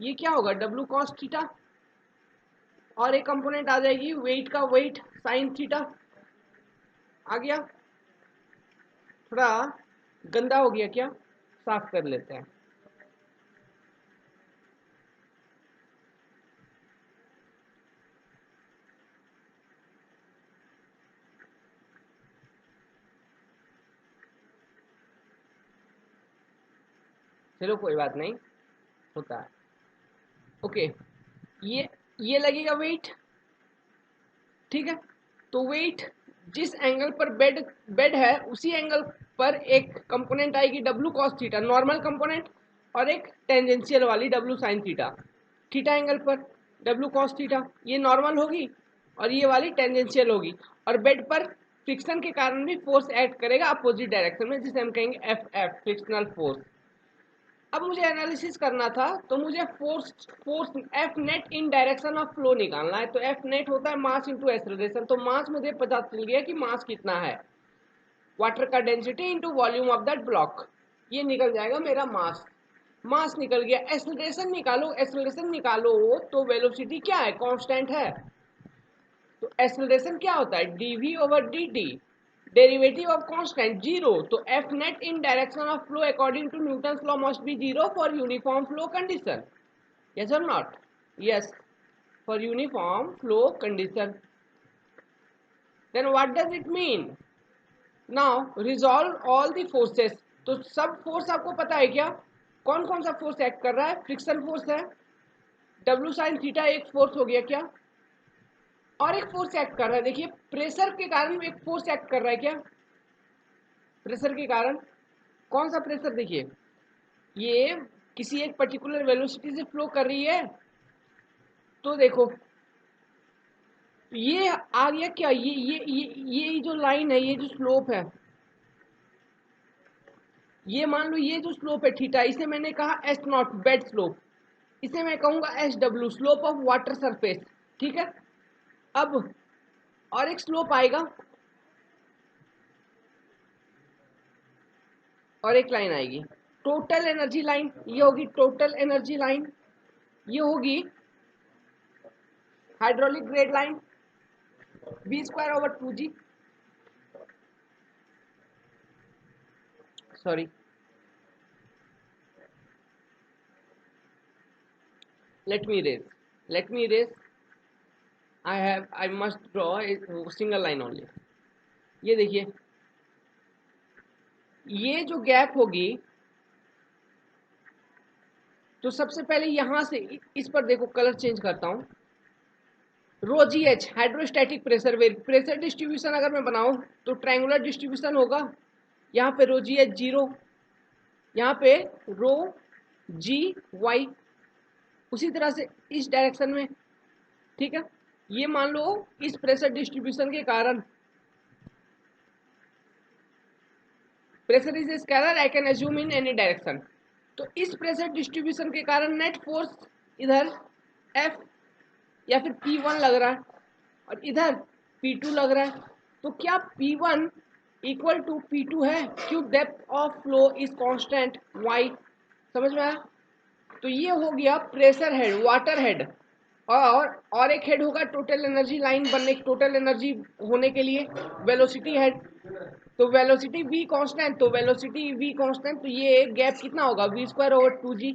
S1: ये क्या होगा डब्ल्यू कॉस थीटा, और एक कंपोनेंट आ जाएगी वेट का वेट साइन थीटा, आ गया, थोड़ा गंदा हो गया क्या, साफ कर लेते हैं। चलो कोई बात नहीं, होता है, ओके, ये लगेगा वेट, ठीक है, तो वेट जिस एंगल पर बेड बेड है उसी एंगल पर एक कंपोनेंट आएगी W cos theta, normal component, और एक टेंजेंशियल वाली W sine theta, theta angle पर डब्ल्यू कॉस थीटा, ये नॉर्मल होगी और ये वाली टेंजेंशियल होगी, और बेड पर फ्रिक्शन के कारण भी फोर्स एक्ट करेगा अपोजिट डायरेक्शन में जिसे हम कहेंगे एफ एफ, फ्रिक्शनल फोर्स। अब मुझे एनालिसिस करना था तो मुझे force force F net in direction of flow निकालना है, तो एफ नेट होता है मास इंटू एक्सेलरेशन, तो मास मुझे पता चल गया कि मास कितना है, वाटर का density into volume of that block, ये निकल जाएगा मेरा मास, मास निकल गया। एक्सेलरेशन निकालो, एक्सेलरेशन निकालो तो वेलोसिटी क्या है, कांस्टेंट है, तो एक्सेलरेशन क्या होता है dv over dt, derivative of constant zero, तो F net in direction of flow according to Newton's law must be zero for uniform flow condition, yes or not, yes, for uniform flow condition, then what does it mean, now resolve all the forces. तो सब force आपको पता है क्या, कौन कौन सा force act कर रहा है? फ्रिक्शन फोर्स है, डब्ल्यू साइन थीटा एक फोर्स हो गया क्या, और एक फोर्स एक्ट कर रहा है, देखिए प्रेशर के कारण एक फोर्स एक्ट कर रहा है क्या, प्रेशर के कारण। कौन सा प्रेशर? देखिए ये किसी एक पर्टिकुलर वेलोसिटी से फ्लो कर रही है, तो देखो ये आ गया क्या, ये जो लाइन है, ये जो स्लोप है, ये मान लो ये जो स्लोप है थीटा, इसे मैंने कहा एस नॉट बेड स्लोप, इसे मैं कहूंगा S W slope of water surface, ठीक है। अब और एक स्लोप आएगा और एक लाइन आएगी टोटल एनर्जी लाइन, ये होगी टोटल एनर्जी लाइन, ये होगी hydraulic grade line v²/2g, sorry let me erase I must draw a single line only। ये देखिए ये जो गैप होगी, तो सबसे पहले यहां से इस पर देखो, कलर चेंज करता हूं, rho g h hydrostatic pressure wave, pressure distribution अगर मैं बनाऊं तो ट्रायंगुलर डिस्ट्रीब्यूशन होगा, यहाँ पे रो जी एच 0, यहाँ पे रो जी वाई, उसी तरह से इस डायरेक्शन में, ठीक है। ये मान लो इस प्रेशर डिस्ट्रीब्यूशन के कारण, pressure is scalar I can assume in any direction, तो इस प्रेशर डिस्ट्रीब्यूशन के कारण नेट फोर्स इधर F या फिर P1 लग रहा है और इधर P2 लग रहा है, तो क्या P1 इक्वल टू P2 है, क्यों depth of flow is constant y, समझ में आया। तो ये हो गया प्रेशर हेड, वाटर हेड, और एक हेड होगा टोटल एनर्जी लाइन बनने, टोटल एनर्जी होने के लिए वेलोसिटी हेड, तो वेलोसिटी v कांस्टेंट, तो वेलोसिटी v कांस्टेंट, तो ये गैप कितना होगा v²/2g,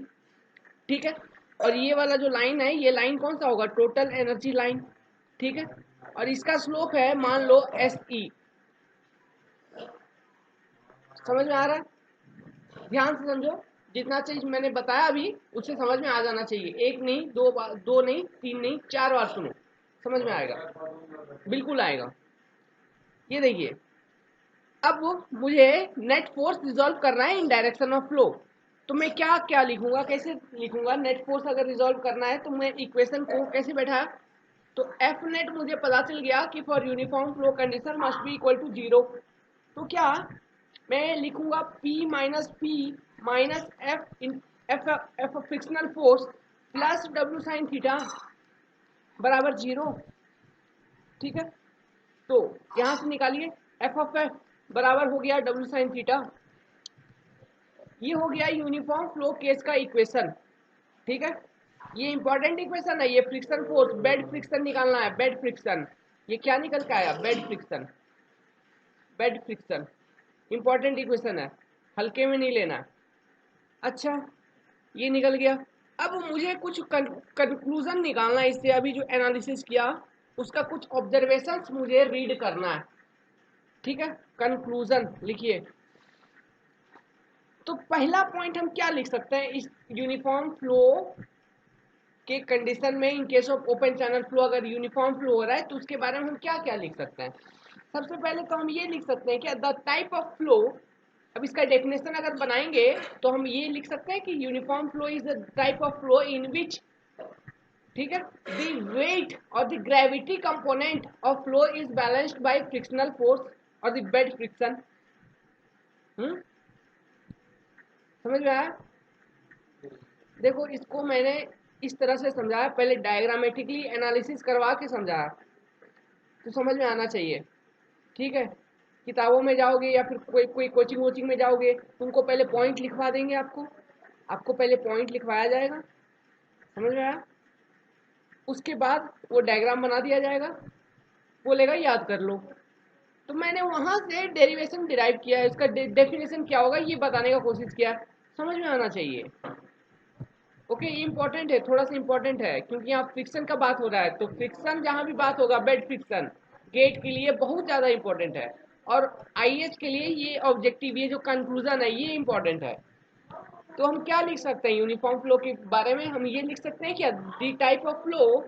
S1: ठीक है। और ये वाला जो लाइन है, ये लाइन कौन सा होगा, टोटल एनर्जी लाइन, ठीक है। और इसका स्लोप है मान लो SE, समझ में आ रहा है, ध्यान से समझो, जितना चीज मैंने बताया अभी उससे समझ में आ जाना चाहिए, एक नहीं दो नहीं तीन नहीं 4 बार सुनो, समझ में आएगा, बिल्कुल आएगा। ये देखिए अब मुझे नेट फोर्स रिजॉल्व करना है इन डायरेक्शन ऑफ फ्लो, तो मैं क्या क्या लिखूंगा, कैसे लिखूंगा, नेट फोर्स अगर रिजॉल्व करना है तो मैं इक्वेशन को कैसे बैठाया, तो एफ नेट मुझे पता चल गया कि for uniform flow condition must be equal to 0, तो क्या मैं लिखूंगा P minus F in F frictional force plus W sine theta बराबर 0, ठीक है। तो यहां से निकालिए एफ ऑफ एफ बराबर हो गया W साइन थीटा, ये हो गया यूनिफॉर्म फ्लो केस का इक्वेशन, ठीक है। ये इंपॉर्टेंट इक्वेशन है, ये फ्रिक्शन फोर्स बेड फ्रिक्शन निकालना है, बेड फ्रिक्शन, ये क्या निकल के आया, bed friction, bed friction important equation है, हल्के में नहीं लेना। अच्छा ये निकल गया, अब मुझे कुछ कंक्लूजन निकालना है इससे, अभी जो एनालिसिस किया उसका कुछ ऑब्जर्वेशंस मुझे रीड करना है, ठीक है। कंक्लूजन लिखिए, तो पहला पॉइंट हम क्या लिख सकते हैं इस यूनिफॉर्म फ्लो के कंडीशन में, इन case of open channel flow अगर यूनिफॉर्म फ्लो हो रहा है तो उसके बारे में हम क्या क्या लिख सकते हैं। सबसे पहले तो हम ये लिख सकते हैं कि द टाइप ऑफ फ्लो, अब इसका डेफिनेशन अगर बनाएंगे तो हम ये लिख सकते हैं कि uniform flow is the type of flow in which, ठीक है, द वेट और the gravity component of flow is balanced by frictional force और द बेड फ्रिक्शन, समझ में आया। देखो इसको मैंने इस तरह से समझाया, पहले डायग्रामेटिकली एनालिसिस करवा के समझाया, तो समझ में आना चाहिए, ठीक है। किताबों में जाओगे या फिर कोई कोचिंग वोचिंग में जाओगे, तुमको पहले पॉइंट लिखवा देंगे, आपको पहले पॉइंट लिखवाया जाएगा, समझ में आया। उसके बाद वो डायग्राम बना दिया जाएगा, बोलेगा याद कर लो, तो मैंने वहां से डेरिवेशन डिराइव किया है, इसका डेफिनेशन क्या होगा ये बताने का कोशिश किया, समझ में आना चाहिए। ओके ये इंपॉर्टेंट है, थोड़ा सा इंपॉर्टेंट है, क्योंकि यहाँ फ्रिक्शन का बात हो रहा है, तो फ्रिक्शन जहाँ भी बात होगा, बेड फ्रिक्शन गेट के लिए बहुत ज़्यादा इंपॉर्टेंट है, और आईएच के लिए ये ऑब्जेक्टिव, ये जो कंक्लूजन है ये इंपॉर्टेंट है। तो हम क्या लिख सकते हैं यूनिफॉर्म फ्लो के बारे में? हम ये लिख सकते हैं क्या, the type of flow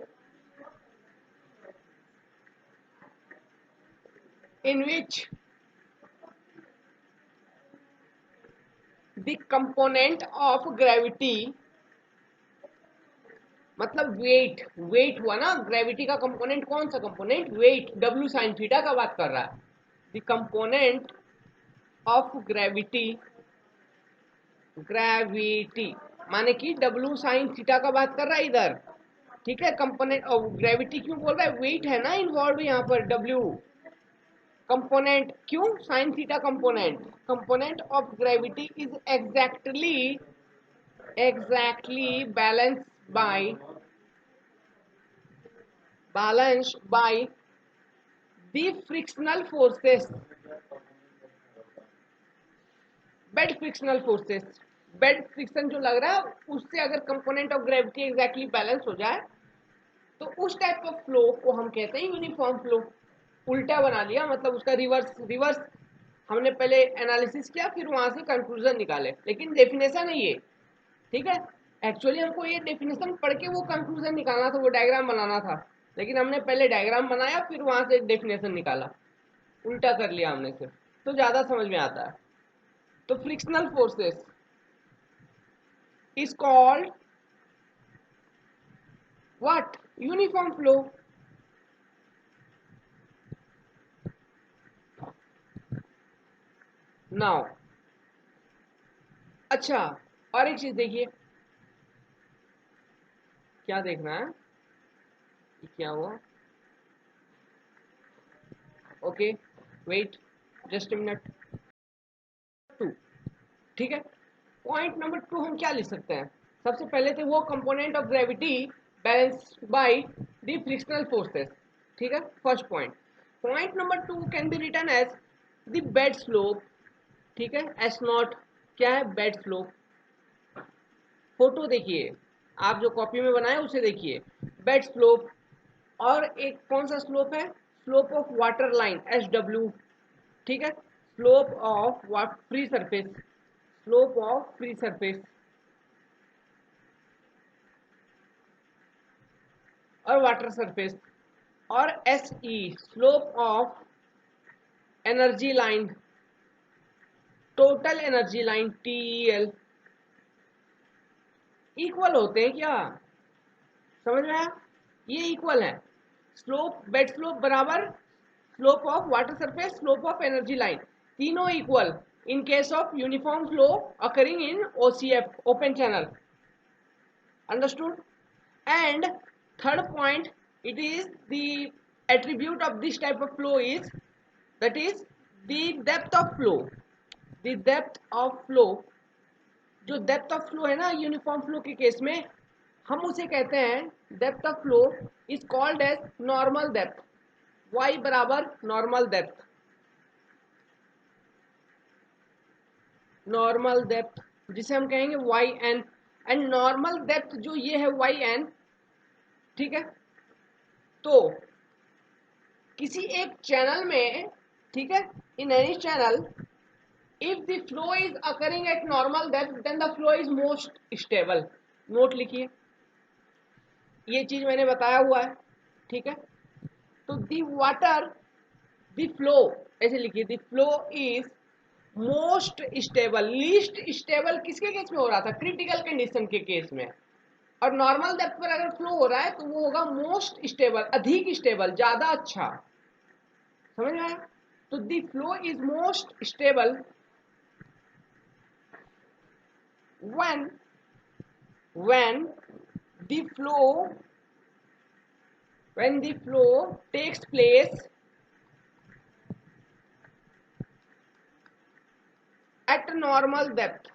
S1: in which the component of gravity, मतलब वेट, वेट हुआ ना, ग्रेविटी का कंपोनेंट कौन सा component? Weight, W sine theta का बात कर रहा है। The component of gravity, gravity माने कि डब्ल्यू साइन थीटा का बात कर रहा है इधर, ठीक है। कंपोनेंट ऑफ ग्रेविटी क्यों बोल रहा है? वेट है ना इन्वॉल्व यहाँ पर, डब्ल्यू कंपोनेंट क्यों? Sine theta component, component of gravity is exactly balanced by the frictional forces, bed frictional forces, bed friction जो लग रहा है उससे अगर component of gravity exactly balance हो जाए तो उस टाइप ऑफ फ्लो को हम कहते हैं यूनिफॉर्म फ्लो। उल्टा बना लिया, मतलब उसका रिवर्स, रिवर्स हमने पहले एनालिसिस किया फिर वहां से कंक्लूजन निकाले, लेकिन डेफिनेशन है ये, ठीक है। एक्चुअली हमको ये डेफिनेशन पढ़ के वो कंक्लूजन निकालना था, वो डायग्राम बनाना था, लेकिन हमने पहले डायग्राम बनाया फिर वहां से डेफिनेशन निकाला, उल्टा कर लिया हमने सिर्फ, तो ज्यादा समझ में आता है। तो frictional forces is called what? Uniform flow. Now, अच्छा और एक चीज देखिए, क्या देखना है, क्या हुआ? Okay wait just a minute. 2, ठीक है। पॉइंट नंबर 2 हम क्या लिख सकते हैं? सबसे पहले थे वो component of gravity balanced by the frictional forces, ठीक है, first point. Point number 2 can be written as the bed slope, ठीक है, एस नॉट क्या है? Bed slope. फोटो देखिए, आप जो कॉपी में बनाए उसे देखिए, बेड स्लोप। और एक कौन सा स्लोप है? Slope of water line, S W, ठीक है। Slope of free surface, slope of free surface और वाटर सरफेस। और S E slope of energy line, total energy line, TL. Equal होते हैं क्या? समझ में आया? ये इक्वल है। स्लोप, बेड स्लोप बराबर slope of water surface, slope of energy line, तीनों equal in case of uniform flow occurring in OCF, open channel. Understood? And third point, it is the attribute of this type of flow is, that is the depth of flow. The depth of flow, जो depth of flow है ना uniform flow के case में, हम उसे कहते हैं depth of flow is called as normal depth, y बराबर नॉर्मल डेप्थ, नॉर्मल डेप्थ जिसे हम कहेंगे Y N. And normal depth जो ये है वाई एन, ठीक है। तो किसी एक चैनल में, ठीक है, in any channel, if the flow is occurring at normal depth then the flow is most stable. Note लिखिए, ये चीज मैंने बताया हुआ है, ठीक है। तो द वाटर, द फ्लो, ऐसे लिखिए, the flow is most stable. Least stable किसके केस में हो रहा था? क्रिटिकल कंडीशन के केस में। और नॉर्मल डेप्थ पर अगर फ्लो हो रहा है तो वो होगा मोस्ट स्टेबल, अधिक स्टेबल, ज्यादा अच्छा। समझ में आया? तो the flow is most stable when the flow takes place at normal depth.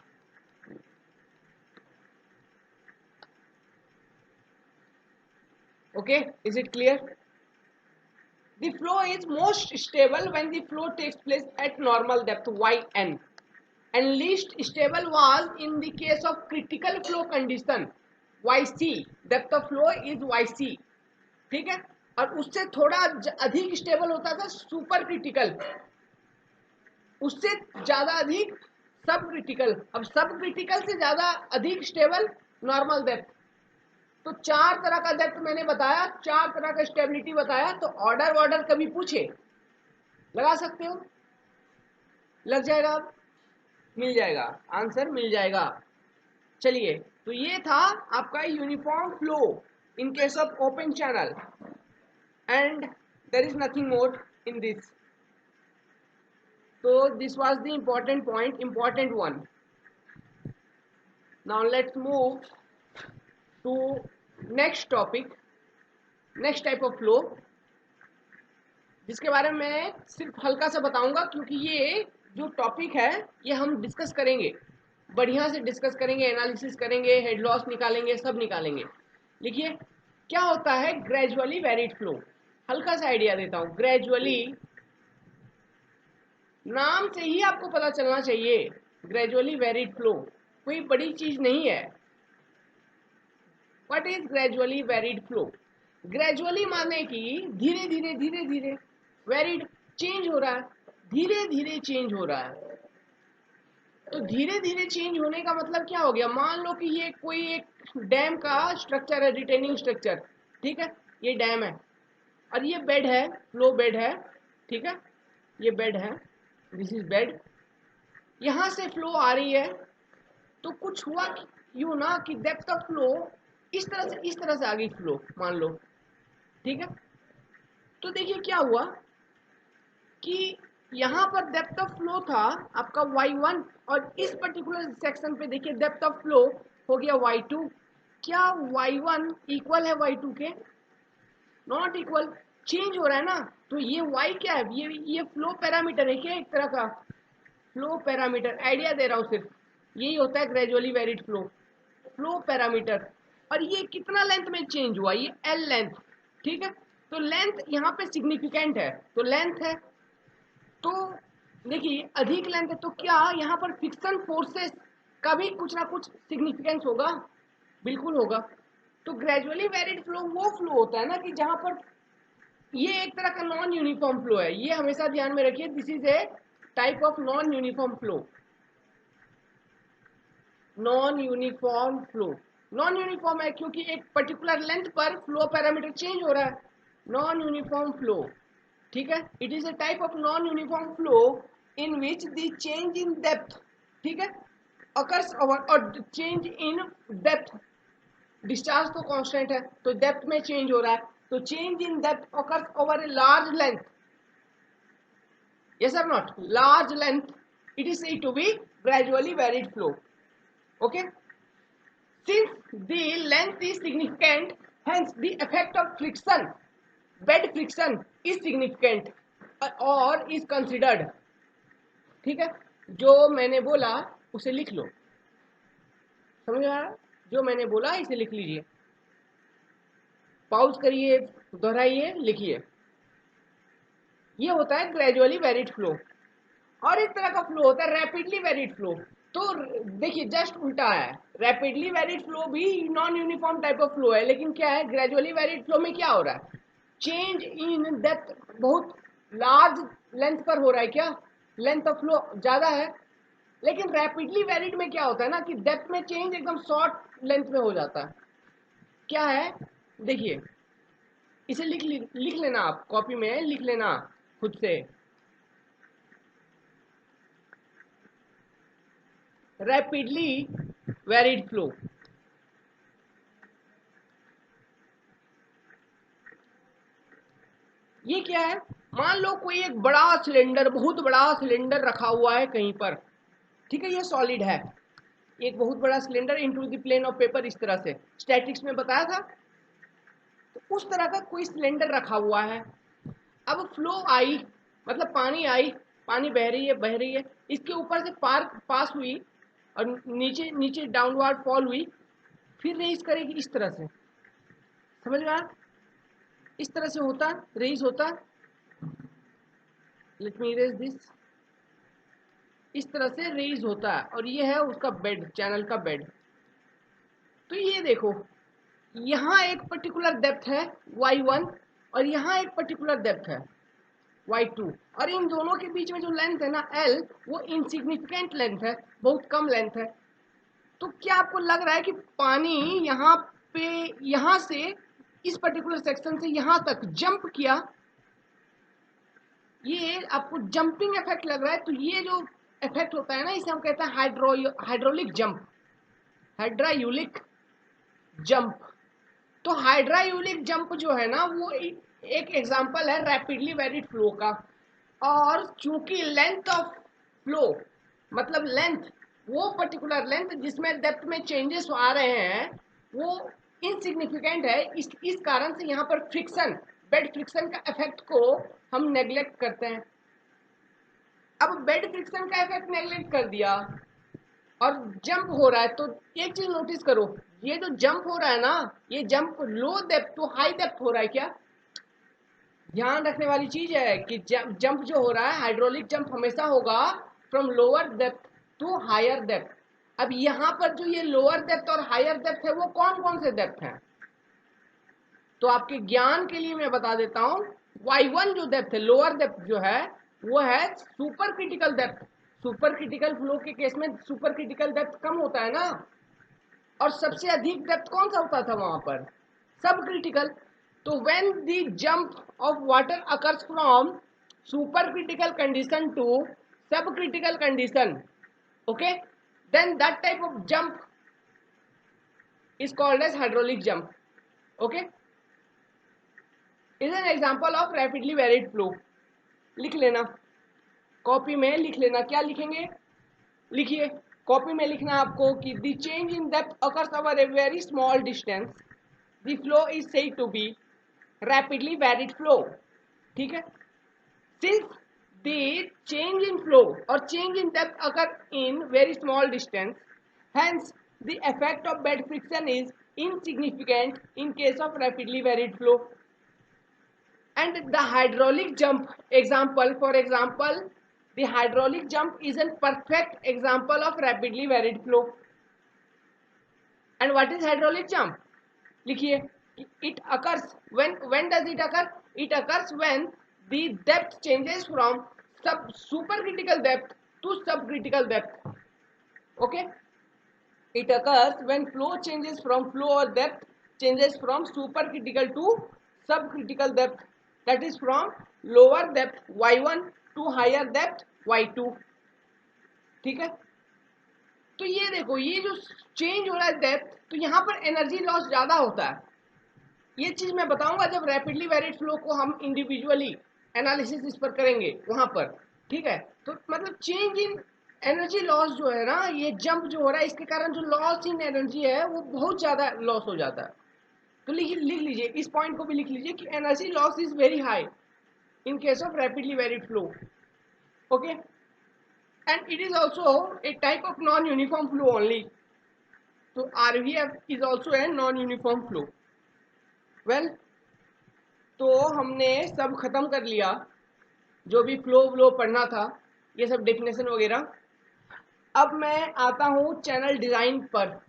S1: Okay, is it clear? The flow is most stable when the flow takes place at normal depth yn, and least stable was in the case of critical flow condition yc. Depth of flow is yc, ठीक है। और उससे थोड़ा अधिक stable होता था super critical, उससे ज्यादा अधिक सब क्रिटिकल, अब सब क्रिटिकल से ज्यादा अधिक स्टेबल नॉर्मल डेप्थ। तो 4 तरह का डेप्थ मैंने बताया, 4 तरह का स्टेबिलिटी बताया। तो ऑर्डर कभी पूछे लगा सकते हो, लग जाएगा, अब मिल जाएगा, आंसर मिल जाएगा। चलिए, तो ये था आपका uniform flow in case of open channel, and there is nothing more in this. So this was the important point, important one. Now let's move to next topic, next type of flow, जिसके बारे में मैं सिर्फ हल्का सा बताऊंगा, क्योंकि ये जो टॉपिक है ये हम डिस्कस करेंगे, बढ़िया से डिस्कस करेंगे, एनालिसिस करेंगे, हेड लॉस निकालेंगे, सब निकालेंगे। लिखिए, क्या होता है ग्रेजुअली वेरिड फ्लो। हल्का सा आइडिया देता हूँ। ग्रेजुअली, नाम से ही आपको पता चलना चाहिए, ग्रेजुअली वेरिड फ्लो कोई बड़ी चीज नहीं है। What is gradually varied flow? Gradually माने कि धीरे धीरे धीरे धीरे, वेरिड चेंज हो रहा है, धीरे धीरे चेंज हो रहा है। तो धीरे धीरे चेंज होने का मतलब क्या हो गया? मान लो कि ये कोई एक डैम का स्ट्रक्चर है, रिटेनिंग स्ट्रक्चर, ठीक है, ये डैम है और ये बेड है, फ्लो बेड है, ठीक है, ये बेड है, दिस इज बेड, यहां से फ्लो आ रही है। तो कुछ हुआ यूं ना कि डेप्थ ऑफ फ्लो इस तरह से आ गई फ्लो, मान लो, ठीक है। तो देखिए क्या हुआ कि यहां पर डेप्थ ऑफ फ्लो था आपका y1, और इस पर्टिकुलर सेक्शन पे देखिए डेप्थ ऑफ फ्लो हो गया y2। क्या y1 इक्वल है y2 के? नॉट इक्वल, चेंज हो रहा है ना। तो ये y क्या है? ये फ्लो पैरामीटर है क्या, एक तरह का फ्लो पैरामीटर। आइडिया दे रहा हूँ सिर्फ, यही होता है gradually varied flow, flow parameter. और ये कितना लेंथ में चेंज हुआ? ये एल लेंथ, ठीक है। तो लेंथ यहाँ पे सिग्निफिकेंट है, तो लेंथ है। तो देखिए अधिक लेंथ है तो क्या यहाँ पर फ्रिक्शन फोर्सेस का भी कुछ ना कुछ सिग्निफिकेंस होगा? बिल्कुल होगा। तो ग्रेजुअली वेरिड फ्लो वो फ्लो होता है ना कि जहां पर ये एक तरह का नॉन यूनिफॉर्म फ्लो है, ये हमेशा ध्यान में रखिए, this is a type of non uniform flow. Non uniform flow, non uniform है क्योंकि एक पर्टिकुलर लेंथ पर फ्लो पैरामीटर चेंज हो रहा है, नॉन यूनिफॉर्म फ्लो, ठीक है। It is a type of non uniform flow in which the change in depth, ठीक है, occurs over, और चेंज इन डेप्थ, डिस्चार्ज तो कांस्टेंट है तो डेप्थ में चेंज हो रहा है, तो change in depth occurs over a large length, yes or not, large length, it is said to be gradually varied flow, okay. Since the length is significant, hence the effect of friction, bed friction is significant or is considered, ठीक है। जो मैंने बोला उसे लिख लो, समझ में आया? जो मैंने बोला इसे लिख लीजिए, पॉज करिए, दोहराइए, लिखिए। ये होता है ग्रेजुअली वेरिड फ्लो। और एक तरह का फ्लो होता है रैपिडली वेरिड फ्लो। तो देखिए जस्ट उल्टा है, रैपिडली वेरिड फ्लो भी non uniform type of flow है, लेकिन क्या है ग्रेजुअली वेरिड फ्लो में क्या हो रहा है? चेंज इन डेप्थ बहुत लार्ज लेंथ पर हो रहा है, क्या लेंथ ऑफ फ्लो ज्यादा है। लेकिन रैपिडली वेरिड में क्या होता है ना कि डेप्थ में चेंज एकदम शॉर्ट लेंथ में हो जाता है। क्या है देखिए, इसे लिख लेना, आप कॉपी में लिख लेना खुद से, रैपिडली वेरिड फ्लो। ये क्या है? मान लो कोई एक बड़ा सिलेंडर, बहुत बड़ा सिलेंडर रखा हुआ है कहीं पर, ठीक है, ये सॉलिड है, एक बहुत बड़ा cylinder into the plane of paper, इस तरह से स्टैटिक्स में बताया था। तो उस तरह का कोई सिलेंडर रखा हुआ है। अब फ्लो आई, मतलब पानी आई, पानी बह रही है बह रही है, इसके ऊपर से पास हुई और नीचे नीचे डाउनवर्ड फॉल हुई, फिर रेस करेगी इस तरह से, समझ में आया? इस तरह से होता है, रेस होता है, लेट मी इरेज दिस, इस तरह से रेस होता है, और ये है उसका बेड, चैनल का बेड। तो ये देखो, यहाँ एक पर्टिकुलर डेप्थ है y1 और यहाँ एक पर्टिकुलर डेप्थ है, y2, और इन दोनों के बीच में जो लेंथ है ना l, वो इनसिग्निफिकेंट लेंथ है, बहुत कम लेंथ है। तो क्या आपको लग रहा है कि पानी यहाँ पे, यहाँ से इस पर्टिकुलर सेक्शन से यहाँ तक जंप किया, ये आपको जंपिंग इफेक्ट लग रहा है? तो ये जो इफेक्ट होता है ना, इसे हम कहते हैं हाइड्रोलिक जंप, हाइड्रायूलिक जंप। तो हाइड्रायूलिक जंप जो है ना, वो एक एग्जांपल है रैपिडली वेरिड फ्लो का। और चूंकि लेंथ ऑफ फ्लो, मतलब लेंथ, वो पर्टिकुलर लेंथ जिसमें डेप्थ में चेंजेस आ रहे हैं, वो इनसिग्निफिकेंट है। इस कारण से यहाँ पर फ्रिक्शन, बेड फ्रिक्शन का इफेक्ट को हम नेग्लेक्ट करते हैं। अब बेड फ्रिक्शन का इफेक्ट नेग्लेक्ट कर दिया और जंप हो रहा है, तो एक चीज नोटिस करो, ये जो जंप हो रहा है ना, ये jump low depth to high depth हो रहा है क्या? ध्यान रखने वाली चीज है कि जंप जो हो रहा है, हाइड्रोलिक जंप हमेशा होगा from lower depth to higher depth. अब यहाँ पर जो ये लोअर डेप्थ और हायर डेप्थ है, वो कौन कौन से डेप्थ हैं? तो आपके ज्ञान के लिए मैं बता देता हूँ, y1 जो डेप्थ है, लोअर डेप्थ जो है, वो है super critical depth. Super critical flow के केस में सुपर क्रिटिकल डेप्थ कम होता है ना, और सबसे अधिक डेप्थ कौन सा होता था वहां पर? Sub critical. तो when the jump of water occurs from super critical condition to sub critical condition, okay, then that type of jump is called as hydraulic jump. Okay, is an example of rapidly varied flow. लिख लेना, copy में लिख लेना। क्या लिखेंगे? लिखिए, copy में लिखना आपको कि the change in depth occurs over a very small distance, the flow is said to be rapidly varied flow. ठीक है, since the change in flow और change in depth occur in very small distance, hence the effect of bed friction is insignificant in case of rapidly varied flow. And the hydraulic jump example, for example, the hydraulic jump is a perfect example of rapidly varied flow. And what is hydraulic jump? लिखिए, it occurs when does it occur? It occurs when the depth changes from supercritical depth to subcritical depth. Okay, it occurs when flow changes from flow or depth changes from supercritical to subcritical depth, that is from lower depth y1 to higher depth y2। ठीक है, तो ये देखो, ये जो change हो रहा है डेप्थ, तो यहाँ पर एनर्जी लॉस ज्यादा होता है। ये चीज मैं बताऊंगा जब रैपिडली वेरिड फ्लो को हम इंडिविजुअली एनालिसिस इस पर करेंगे वहां पर। ठीक है, तो मतलब चेंज इन एनर्जी लॉस जो है ना, ये जंप जो हो रहा है, इसके कारण जो लॉस इन एनर्जी है वो बहुत ज्यादा लॉस हो जाता है। तो लिख लीजिए, इस पॉइंट को भी लिख लीजिए कि energy loss is very high in case of rapidly varied flow. Okay, and it is also a type of non-uniform flow only. So RVF is also a non-uniform flow. Well, तो हमने सब खत्म कर लिया, जो भी फ्लो पढ़ना था, ये सब डेफिनेशन वगैरह। अब मैं आता हूँ चैनल डिजाइन पर।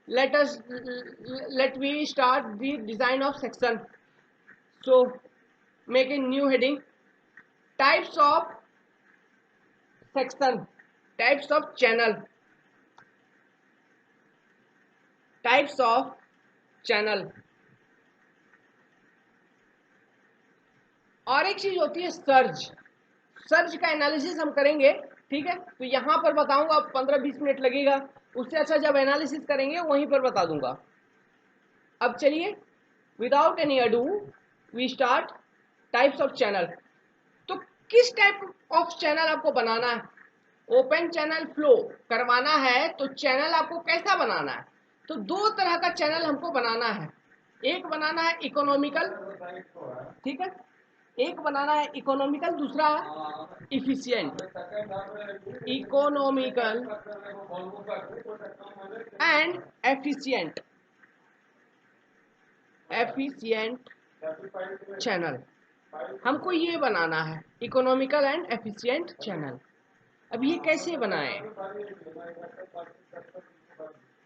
S1: let we start the design of section. So make a new heading, types of section, types of channel, types of channel। और एक चीज होती है सर्ज। सर्ज का एनालिसिस हम करेंगे, ठीक है, तो यहां पर बताऊंगा, 15-20 मिनट लगेगा, उससे अच्छा जब एनालिसिस करेंगे वहीं पर बता दूंगा। अब चलिए, without any ado we start types of channel. तो किस टाइप ऑफ चैनल आपको बनाना है? ओपन चैनल फ्लो करवाना है तो चैनल आपको कैसा बनाना है? तो दो तरह का चैनल हमको बनाना है। एक बनाना है इकोनॉमिकल, ठीक है, एक बनाना है इकोनॉमिकल, दूसरा efficient. Economical and efficient, efficient channel हमको ये बनाना है, इकोनॉमिकल एंड एफिशिएंट चैनल। अब ये कैसे बनाएं,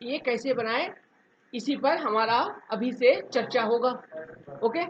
S1: ये कैसे बनाएं, इसी पर हमारा अभी से चर्चा होगा। ओके,